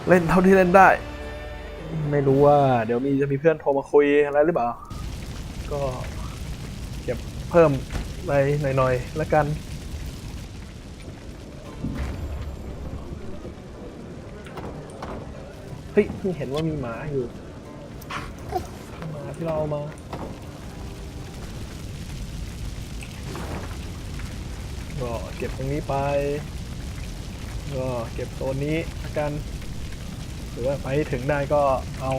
เล่นเท่าที่เล่นได้ไม่รู้ว่าเดี๋ยวจะมีเพื่อนโทรมาคุยอะไรหรือเปล่าก็เก็บเพิ่มไปหน่อยๆแล้วกันเฮ้ยเพิ่งเห็นว่ามีหมาอยู่หมาที่เราเอามาก็เก็บตรงนี้ไปก็เก็บโซนนี้ละกันหรือว่าไปถึงได้ก็เอา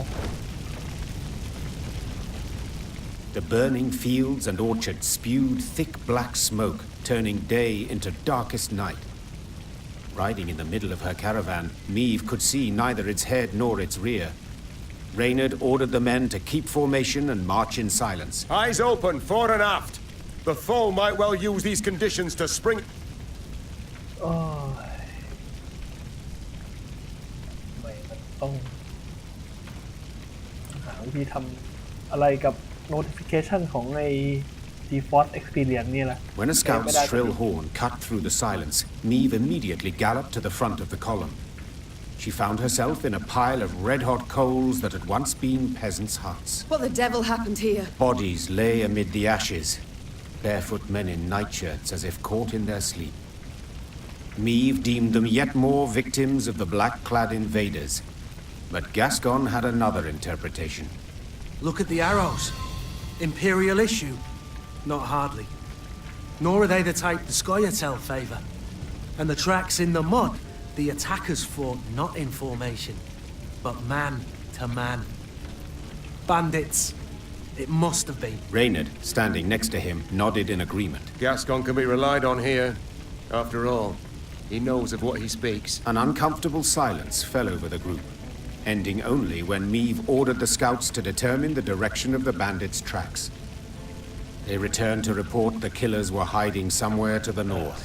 The burning fields and orchards spewed thick black smoke, turning day into darkest night. Riding in the middle of her caravan, Meve could see neither its head nor its rear. Reynard ordered the men to keep formation and march in silence. Eyes open, fore and aft. The foe might well use these conditions to spring... ไม่ต้องหาวิธีทำอะไรกับ notification ของไอ้ default experience นี่แหละ When a scout's shrill horn cut through the silence, Meve immediately galloped to the front of the column. She found herself in a pile of red-hot coals that had once been peasants' huts. What the devil happened here? Bodies lay amid the ashes, barefoot men in nightshirts as if caught in their sleep. Meve deemed them yet more victims of the black-clad invaders, but Gascon had another interpretation. Look at the arrows. Imperial issue? Not hardly. Nor are they the type the Scoia'tael favour. And the tracks in the mud, the attackers fought not in formation, but man to man. Bandits. It must have been. Reynard, standing next to him, nodded in agreement. Gascon can be relied on here. After all, he knows of what he speaks. An uncomfortable silence fell over the group, ending only when Meve ordered the scouts to determine the direction of the bandits' tracks. They returned to report the killers were hiding somewhere to the north.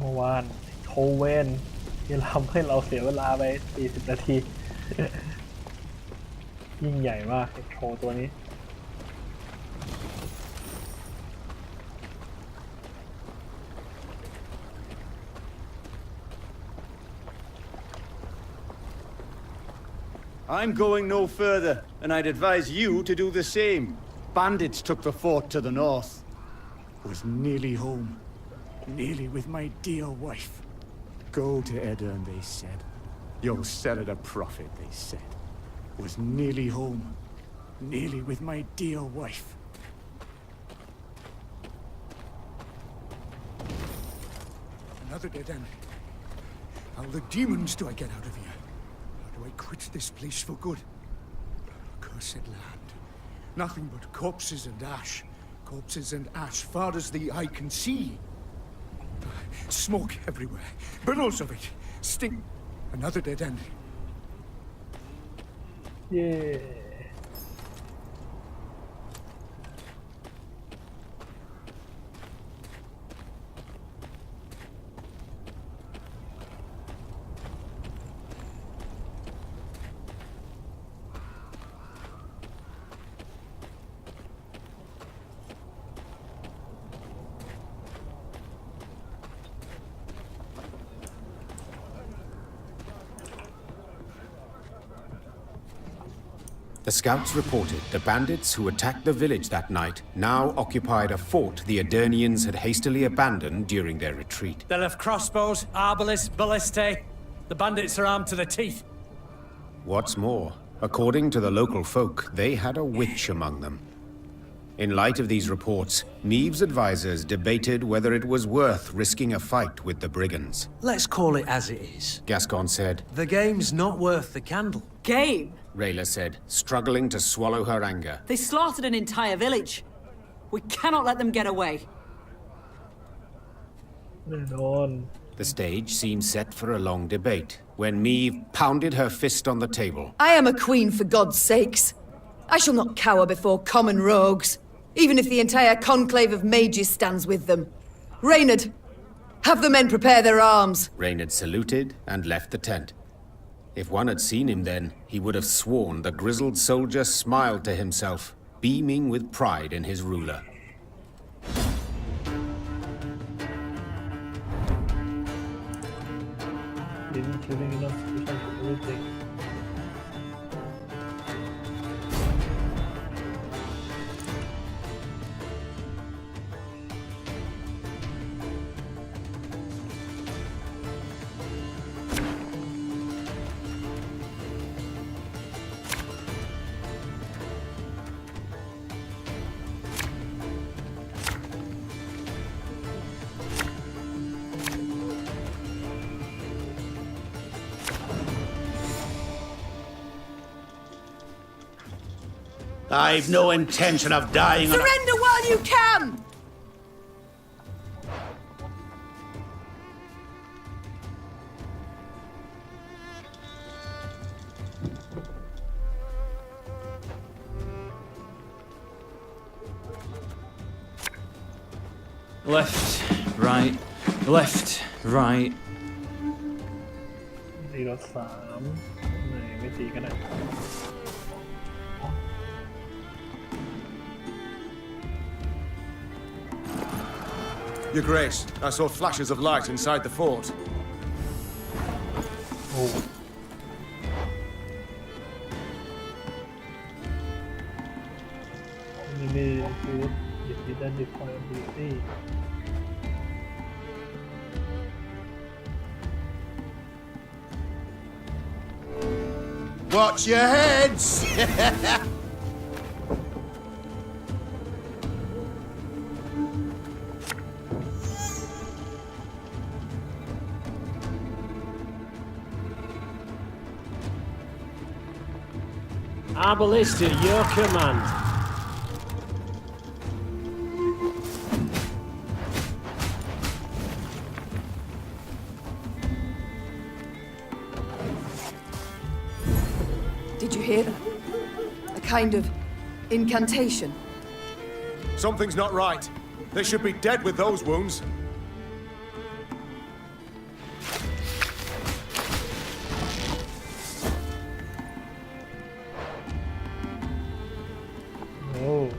เมื่อวานโทเวนที่ทำให้เราเสียเวลาไป40 นาที ยิ่งใหญ่มากโทตัวนี้ I'm going no further, and I'd advise you to do the same. Bandits took the fort to the north. Was nearly home. Nearly with my dear wife. Go to Edern, they said. You'll sell at a profit, they said. Was nearly home. Nearly with my dear wife. Another dead end. How the demons do I get out of here? How do I quit this place for good? Cursed land. Nothing but corpses and ash. Corpses and ash far as the eye can see. Smoke everywhere. Billows of it. Stink. Another dead end. Yeah. The scouts reported the bandits who attacked the village that night now occupied a fort the Adernians had hastily abandoned during their retreat. They'll have crossbows, arbalists, ballistae. The bandits are armed to the teeth. What's more, according to the local folk, they had a witch among them. In light of these reports, Meve's advisors debated whether it was worth risking a fight with the brigands. Let's call it as it is. Gascon said. The game's not worth the candle. Game? Rayla said, struggling to swallow her anger. They slaughtered an entire village. We cannot let them get away. แน่นอน The stage seemed set for a long debate when Meve pounded her fist on the table. I am a queen for God's sakes. I shall not cower before common rogues, even if the entire conclave of mages stands with them. Reynard, have the men prepare their arms. Reynard saluted and left the tent. If one had seen him then, he would have sworn the grizzled soldier smiled to himself, beaming with pride in his ruler. Didn't killing enough to everything. I've no intention of dying on Surrender while you can! Left, right, left, right. ตีรถ3ไม่ตีก็ได้ Your Grace, I saw flashes of light inside the fort. โอ้นี่คือหยิบดิดันดิคอยบิลิตี้ Watch your heads! Our ballista, your command. Did you hear that? A kind of incantation. Something's not right. They should be dead with those wounds. Oh.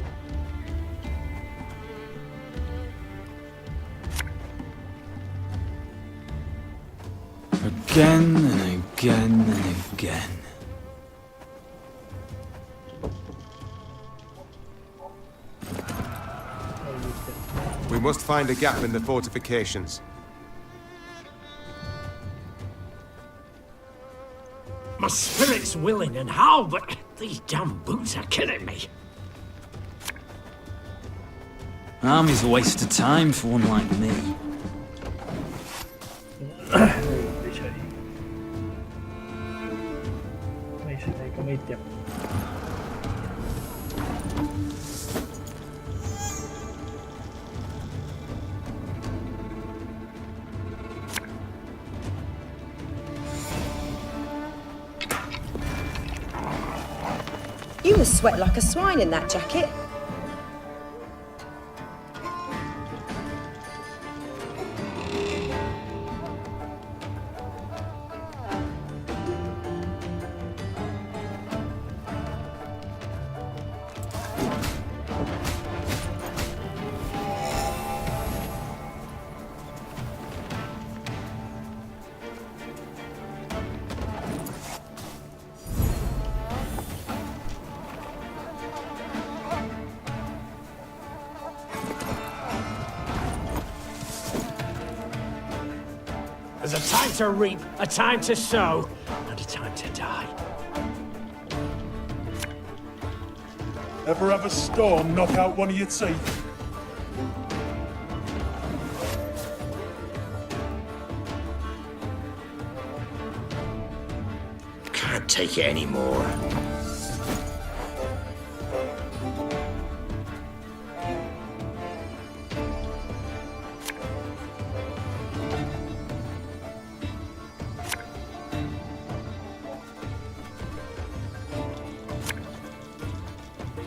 Again and again and again. We must find a gap in the fortifications. My spirit's willing and how, but these damn boots are killing me. Army's a waste of time for one like me. ไม่ใช่ก็ไม่เจ็บ You must sweat like a swine in that jacket. There's a time to reap, a time to sow, and a time to die. Ever have a storm knock out one of your teeth? Can't take it anymore.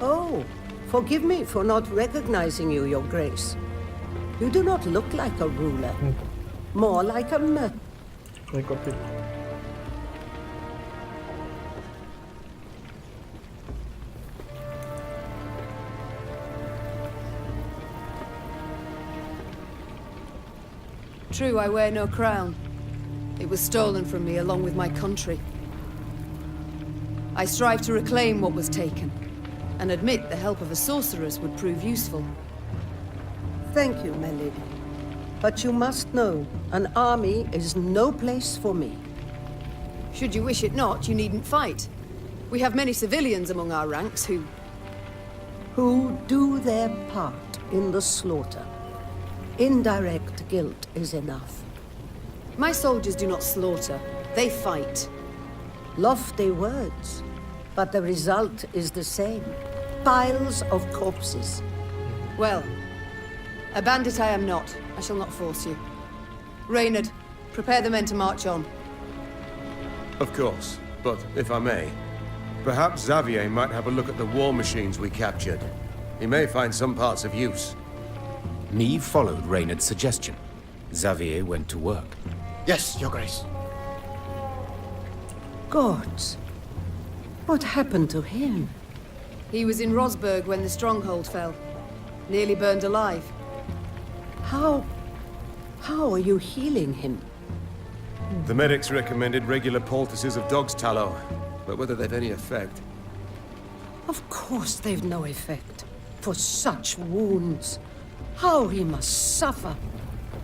Oh, forgive me for not recognizing you, Your Grace. You do not look like a ruler. More like a ไม่กดผิด True, I wear no crown. It was stolen from me along with my country. I strive to reclaim what was taken, and admit the help of a sorceress would prove useful. Thank you, my lady. But you must know, an army is no place for me. Should you wish it not, you needn't fight. We have many civilians among our ranks who do their part in the slaughter. Indirect guilt is enough. My soldiers do not slaughter, they fight. Lofty words, but the result is the same. Piles of corpses. Well, a bandit I am not. I shall not force you. Reynard, prepare the men to march on. Of course, but if I may, perhaps Xavier might have a look at the war machines we captured. He may find some parts of use. Neve followed Reynard's suggestion. Xavier went to work. Yes, Your Grace. Gods. What happened to him? He was in Rosberg when the stronghold fell. Nearly burned alive. How are you healing him? The medics recommended regular poultices of dog's tallow, but whether they've any effect... Of course they've no effect. For such wounds. How he must suffer.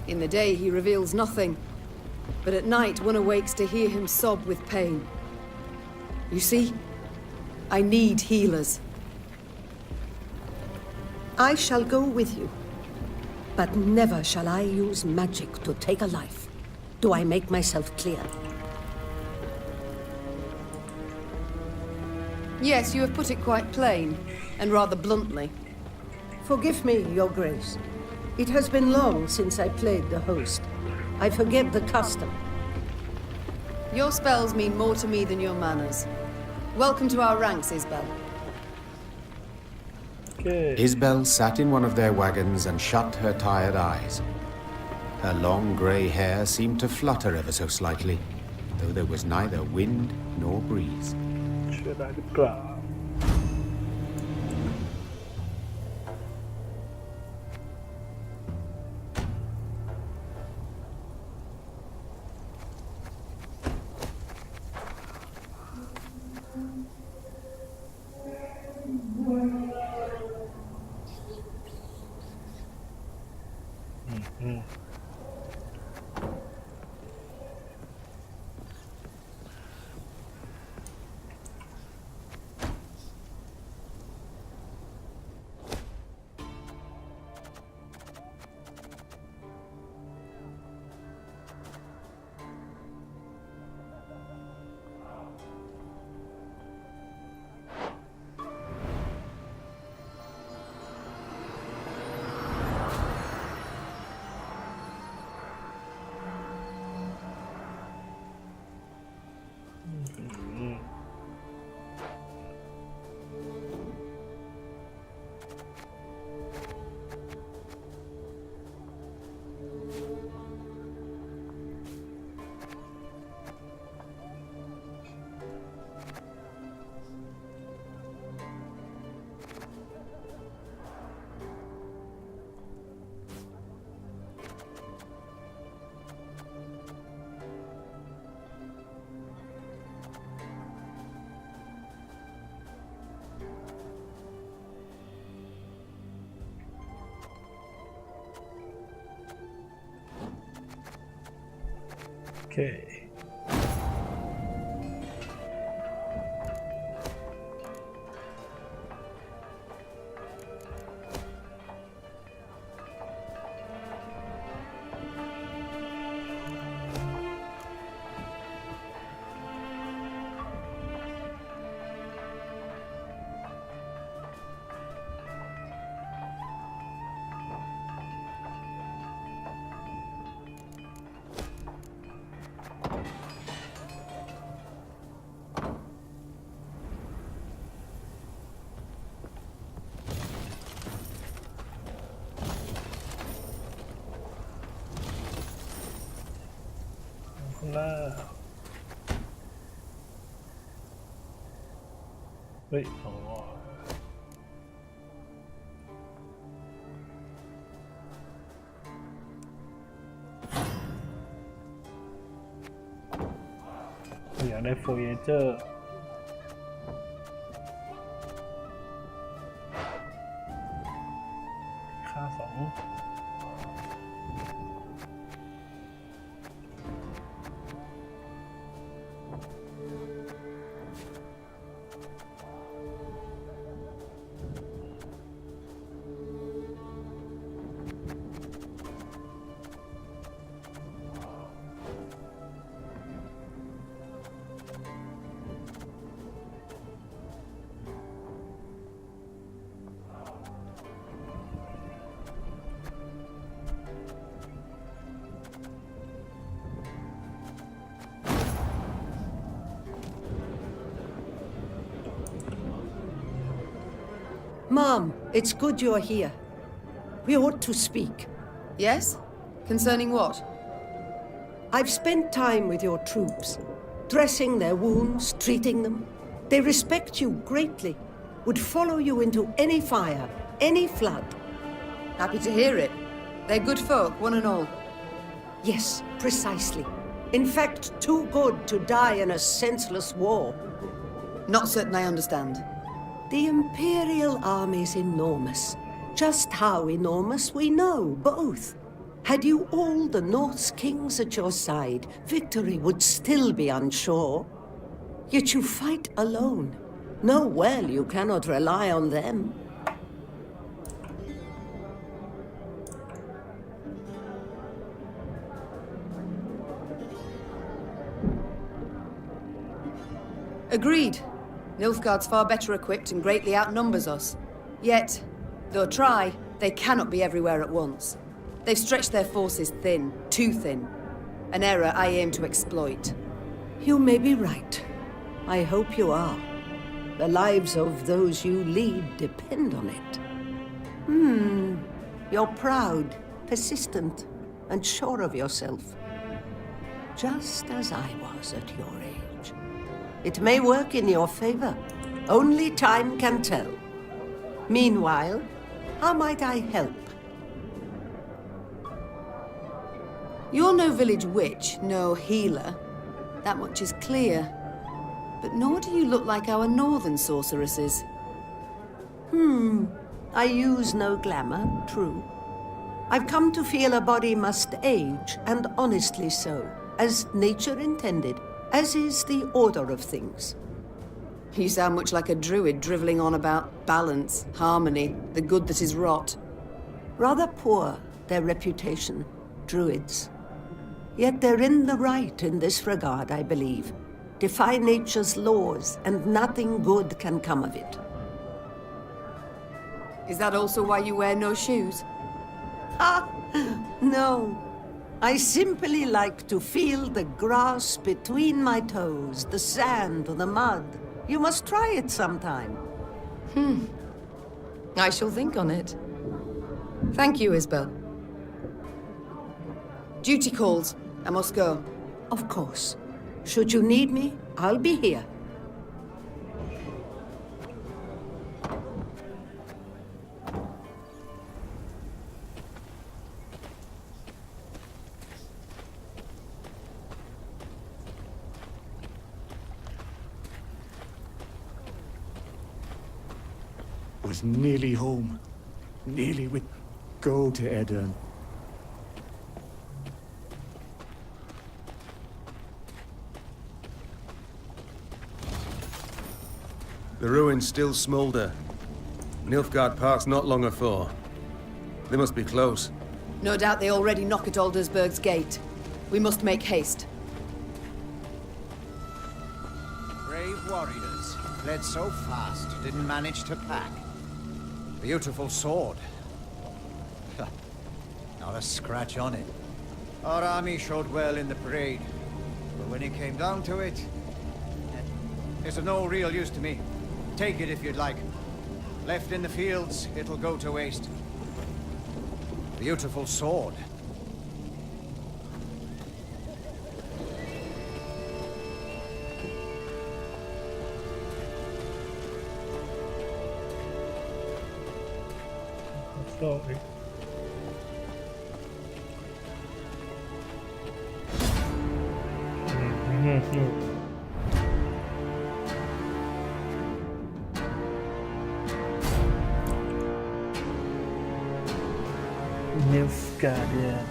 In the day he reveals nothing. But at night one awakes to hear him sob with pain. You see? I need healers. I shall go with you. But never shall I use magic to take a life. Do I make myself clear? Yes, you have put it quite plain, and rather bluntly. Forgive me, Your Grace. It has been long since I played the host. I forget the custom. Your spells mean more to me than your manners. Welcome to our ranks, Isbel. Isbel sat in one of their wagons and shut her tired eyes. Her long grey hair seemed to flutter ever so slightly, though there was neither wind nor breeze. เชื่อได้หรือเปล่า โอเค นะเฮ้ยอ๋ออยากได้โฟเยเจอร์ค่า2Mom, it's good you're here. We ought to speak. Yes? Concerning what? I've spent time with your troops, dressing their wounds, treating them. They respect you greatly, would follow you into any fire, any flood. Happy to hear it. They're good folk, one and all. Yes, precisely. In fact, too good to die in a senseless war. Not certain I understand. The Imperial army's enormous. Just how enormous we know, both. Had you all the North's kings at your side, victory would still be unsure. Yet you fight alone. Know well you cannot rely on them. Agreed. Nilfgaard's far better equipped and greatly outnumbers us. Yet, though try, they cannot be everywhere at once. They've stretched their forces thin, too thin. An error I aim to exploit. You may be right. I hope you are. The lives of those you lead depend on it. You're proud, persistent, and sure of yourself. Just as I was at your age. It may work in your favor. Only time can tell. Meanwhile, how might I help? You're no village witch, no healer. That much is clear. But nor do you look like our northern sorceresses. I use no glamour, true. I've come to feel a body must age, and honestly so, as nature intended, as is the order of things. You sound much like a druid drivelling on about balance, harmony, the good that is rot. Rather poor, their reputation, druids. Yet they're in the right in this regard, I believe. Defy nature's laws, and nothing good can come of it. Is that also why you wear no shoes? No. I simply like to feel the grass between my toes, the sand or the mud. You must try it sometime. I shall think on it. Thank you, Isbel. Duty calls. I must go. Of course. Should you need me, I'll be here. Was nearly home. Nearly would go to Edern. The ruins still smoulder. Nilfgaard Park's not long afore. They must be close. No doubt they already knock at Aldersburg's gate. We must make haste. Brave warriors, fled so fast, didn't manage to pack. Beautiful sword. Not a scratch on it. Our army showed well in the parade, but when it came down to it, it's of no real use to me. Take it if you'd like. Left in the fields, it'll go to waste. Beautiful sword. โอ้ยนิฟการเดียน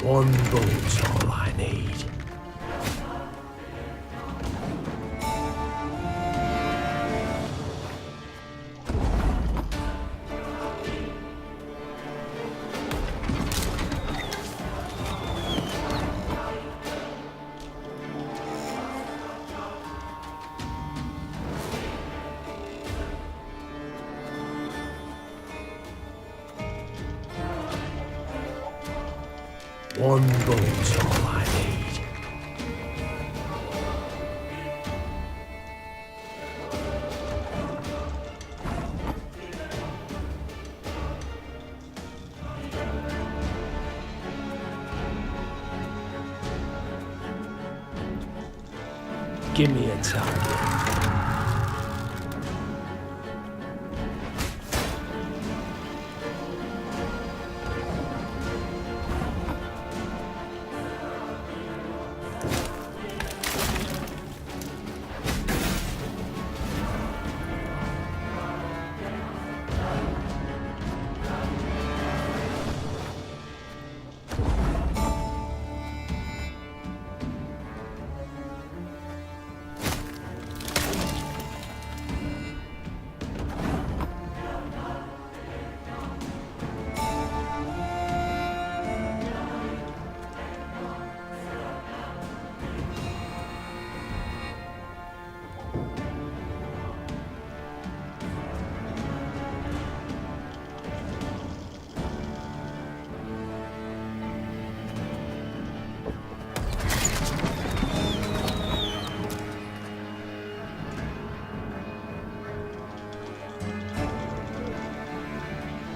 One bullet's all I need. One bullet's all I need. Give me a target.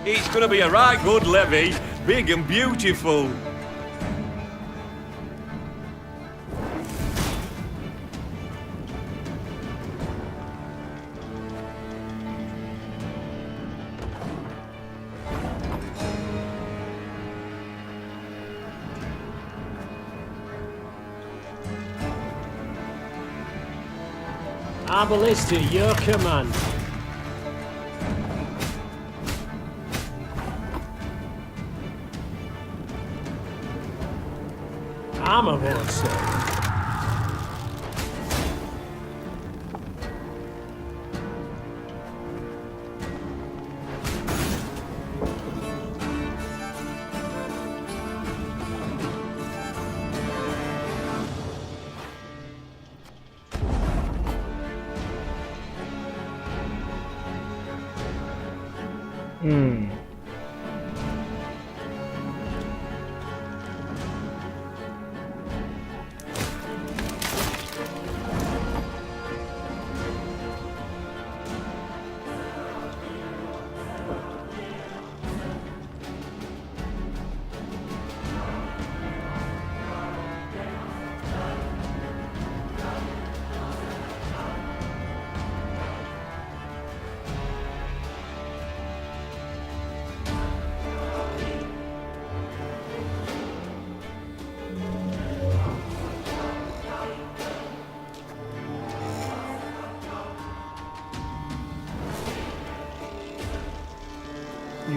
It's gonna be a right good levy, big and beautiful. Arbalist at your command. Armor won't save.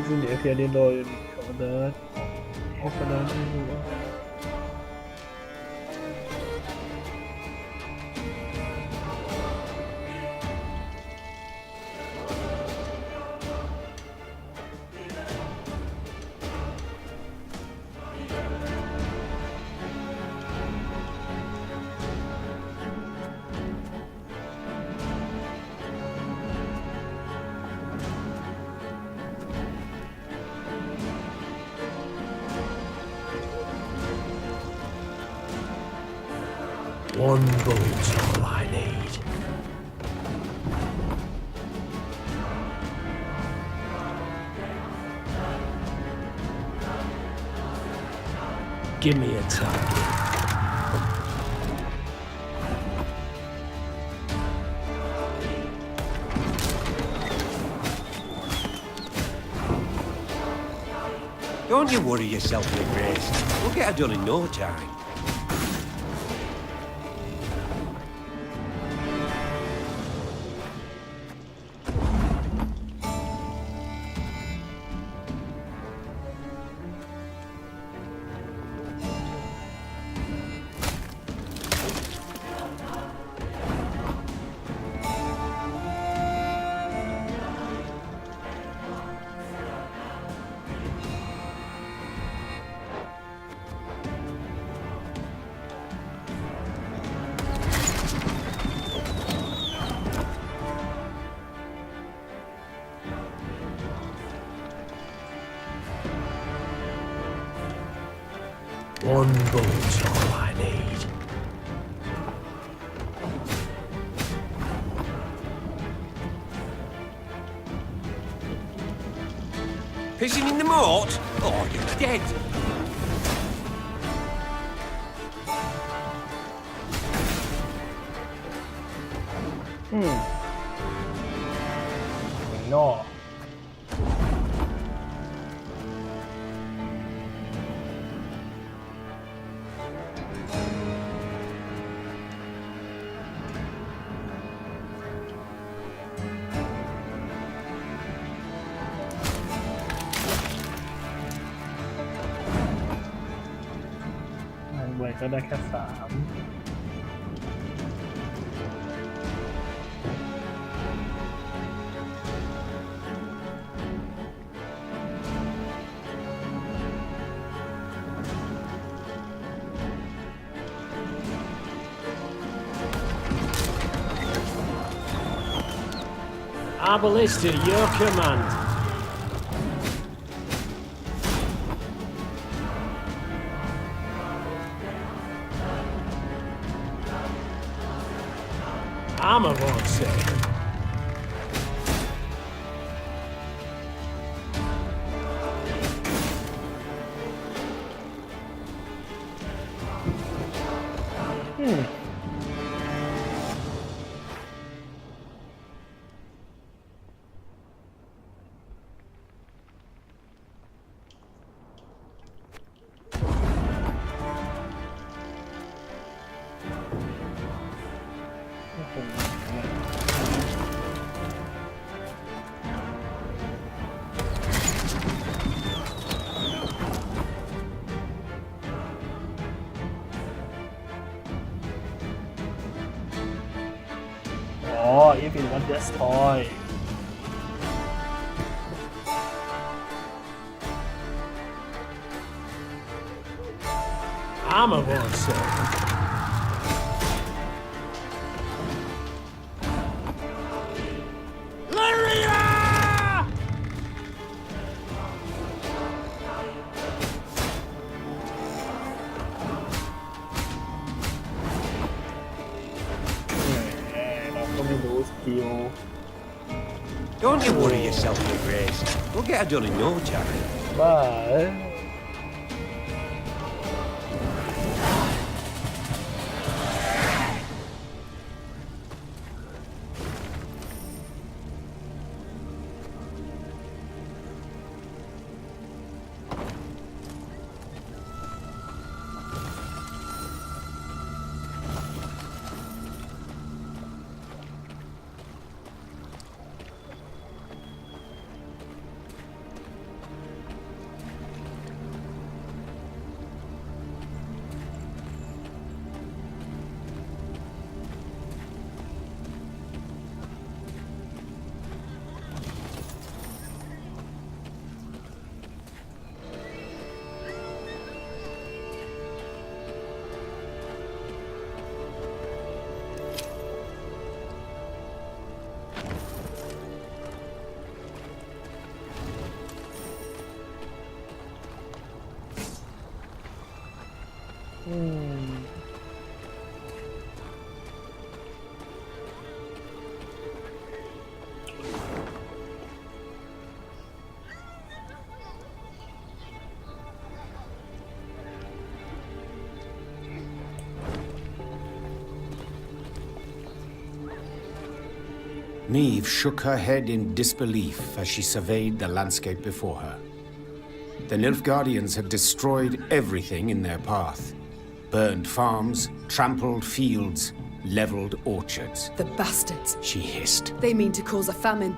in the appearing role in Commander Opponent One bullet's all I need. Give me a target. Don't you worry yourself, Big Grace. We'll get her done in no time. One bullet's all I need. Pissing in the moat? Oh, you're dead. Noก็ได้แค่3Arbalista, your command. Armor won't save. if it was destroy Armor won't save. Don't you worry yourself, Big Grace. We'll get her done in no time. Bye. Maeve shook her head in disbelief as she surveyed the landscape before her. The Nilfgaardians had destroyed everything in their path. Burned farms, trampled fields, leveled orchards. The bastards. She hissed. They mean to cause a famine.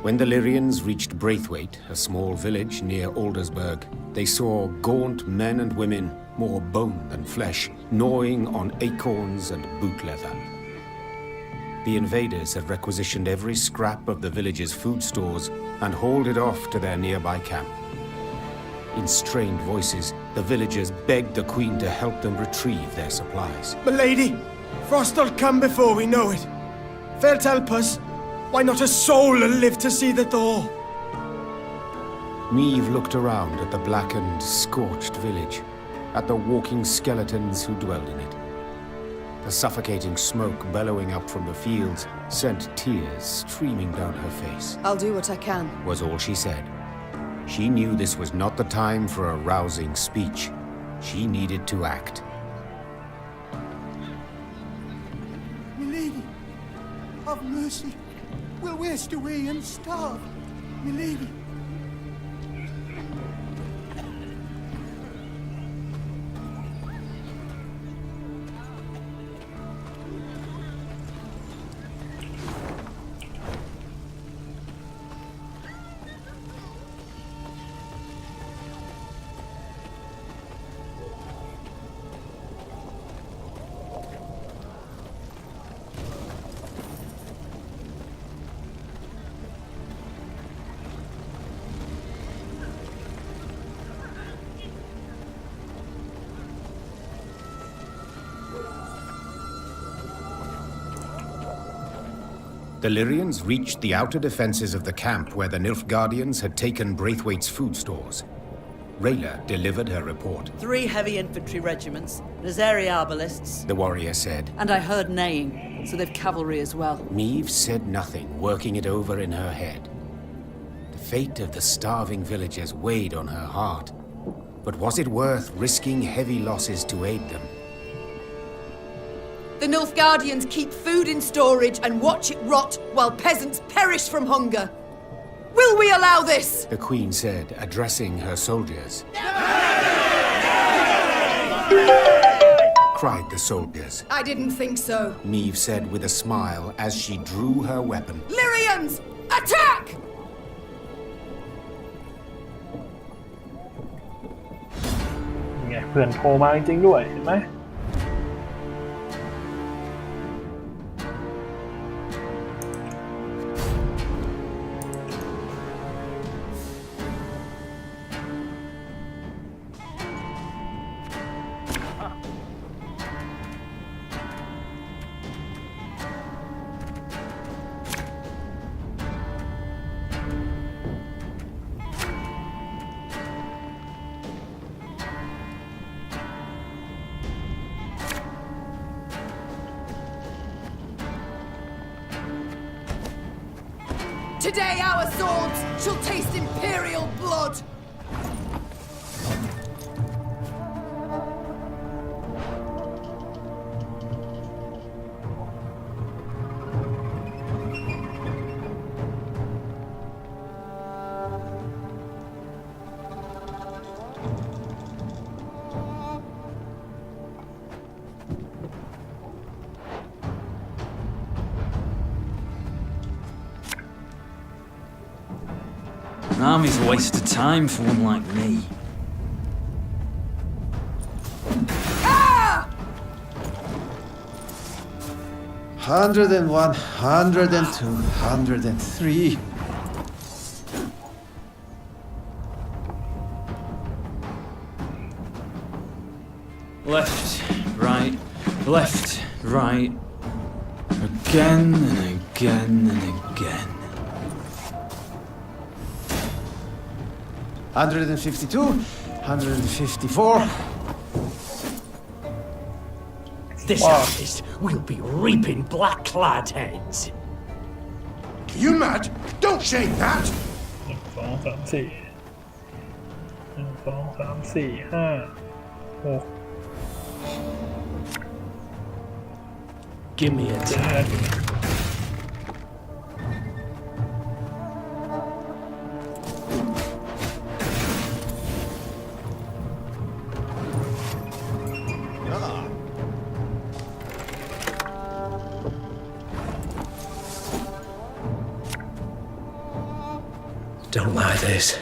When the Lyrians reached Braithwaite, a small village near Aldersburg, they saw gaunt men and women, more bone than flesh, gnawing on acorns and boot leather. The invaders had requisitioned every scrap of the village's food stores and hauled it off to their nearby camp. In strained voices, the villagers begged the Queen to help them retrieve their supplies. Milady, Frost'll come before we know it. Fair help us. Why not a soul will live to see the thaw? Maeve looked around at the blackened, scorched village, at the walking skeletons who dwelled in it. The suffocating smoke bellowing up from the fields sent tears streaming down her face. I'll do what I can, was all she said. She knew this was not the time for a rousing speech. She needed to act. Milady, have mercy. We'll waste away and starve. Milady. The Lyrians reached the outer defenses of the camp where the Nilfgaardians had taken Braithwaite's food stores. Rayla delivered her report. 3 heavy infantry regiments, Nazari arbalists, the warrior said. And I heard neighing, so they've cavalry as well. Maeve said nothing, working it over in her head. The fate of the starving villagers weighed on her heart. But was it worth risking heavy losses to aid them? The Nilfgaardians keep food in storage and watch it rot while peasants perish from hunger. Will we allow this? The Queen said, addressing her soldiers. Cried the soldiers. I didn't think so. Maeve said with a smile as she drew her weapon. Lyrians, attack! Yeah, เพื่อนโทรมาจริงๆด้วยเห็นไหมToday our swords shall taste imperial blood! An army's a waste of time for one like me. Ah! 101, 102, 103. Left, right, left, right. Again and again and again. 152, 154. This harvest will be reaping black-clad heads. You mad? Don't say that! 1 2 3 4 1 2 3 4 5 6 Give me a tag. Don't like this.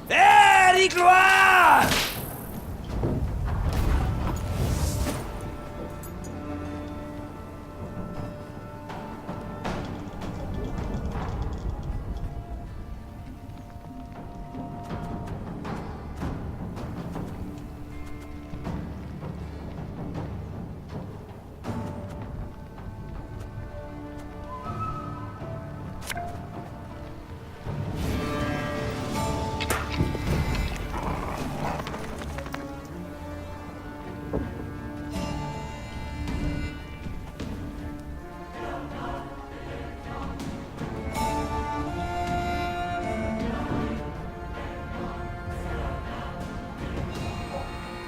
There, gloire!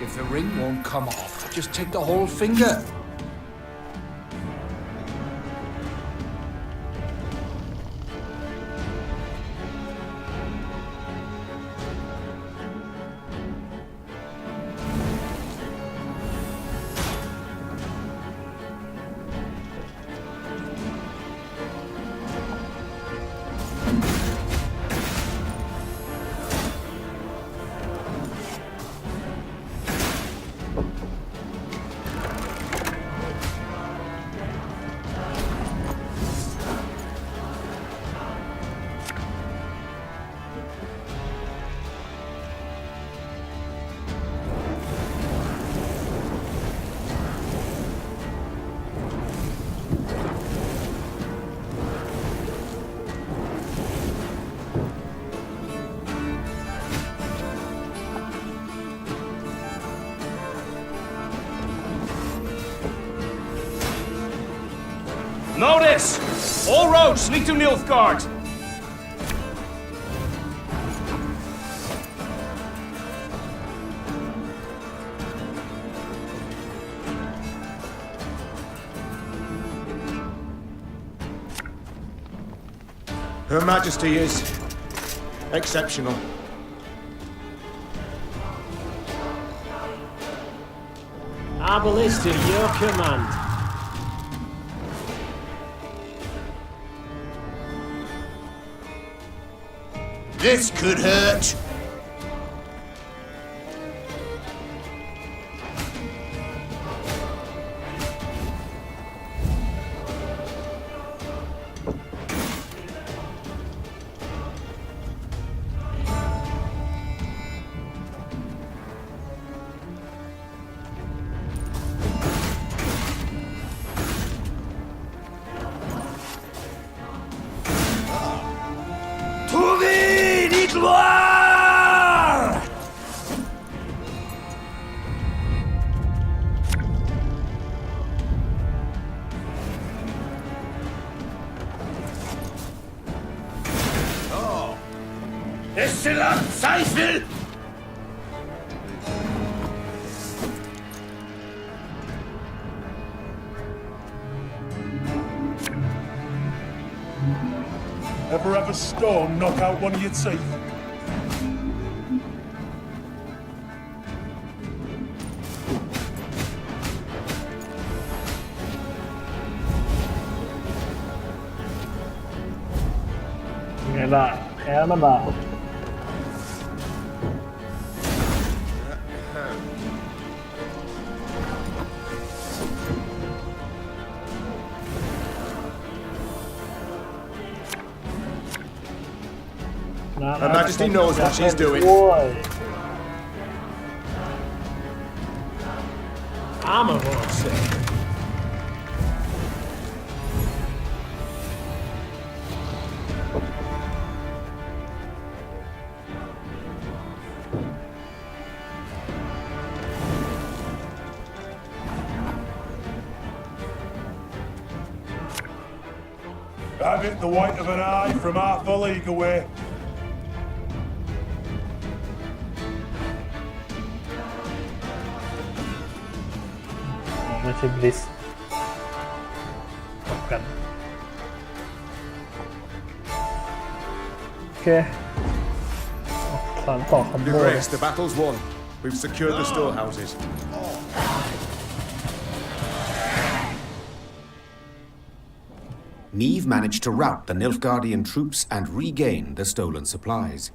If the ring won't come off, just take the whole finger. Notice! All roads lead to Nilfgaard! Her Majesty is exceptional. Arbalist to your command. This could hurt. Zweifel! Ever have a stone knock out one of your teeth? Nghe là khá nó là Her Majesty knows what she's doing. I'm a horse. Have it the white of an eye from half a league away. Masih bliss kan. Oke. สานต่อคอมโบ Your Grace, the battle's won. We've secured the storehouses. Neve managed to rout the Nilfgaardian troops and regain the stolen supplies.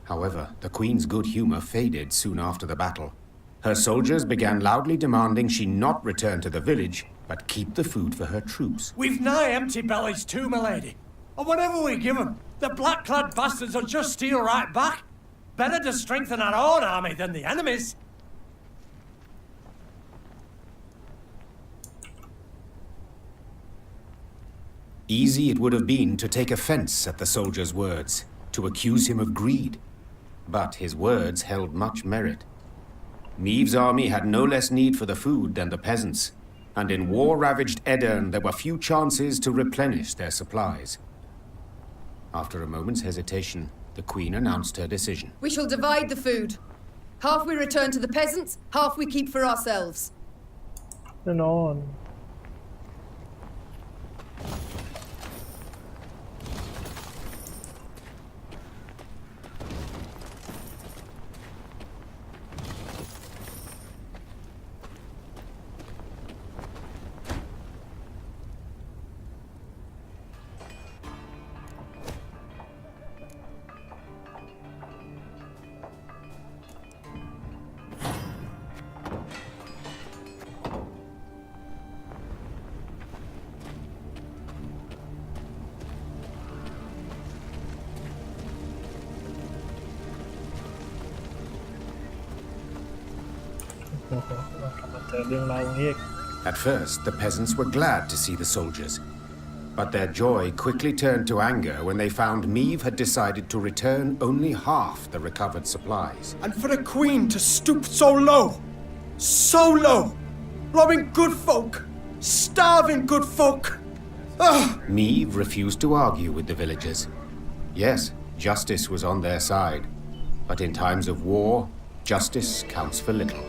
However, the Queen's good humor faded soon after the battle. Her soldiers began loudly demanding she not return to the village, but keep the food for her troops. We've nigh empty bellies too, milady. And whatever we give them, the black-clad bastards will just steal right back. Better to strengthen our own army than the enemy's. Easy it would have been to take offense at the soldier's words, to accuse him of greed. But his words held much merit. Neve's army had no less need for the food than the peasants, and in war-ravaged Edirn there were few chances to replenish their supplies. After a moment's hesitation, the Queen announced her decision. We shall divide the food. Half we return to the peasants, half we keep for ourselves. แน่นอน โอ้โหเรากลับมาเจอเรื่องราวอย่างนี้อีก At first, the peasants were glad to see the soldiers, but their joy quickly turned to anger when they found Neve had decided to return only half the recovered supplies. And for a queen to stoop so low, robbing good folk, starving good folk. Neve refused to argue with the villagers. Yes, justice was on their side, but in times of war, justice counts for little.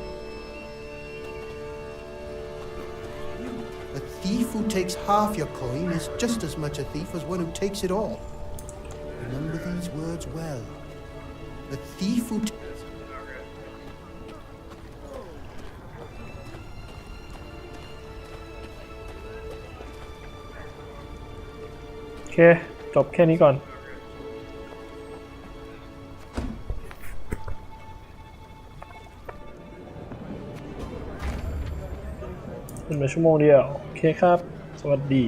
A thief who takes half your coin is just as much a thief as one who takes it all. Remember these words well. A thief who... โอเคจบแค่นี้ก่อนเป็นมาชั่วโมงเดียวโอเคครับสวัสดี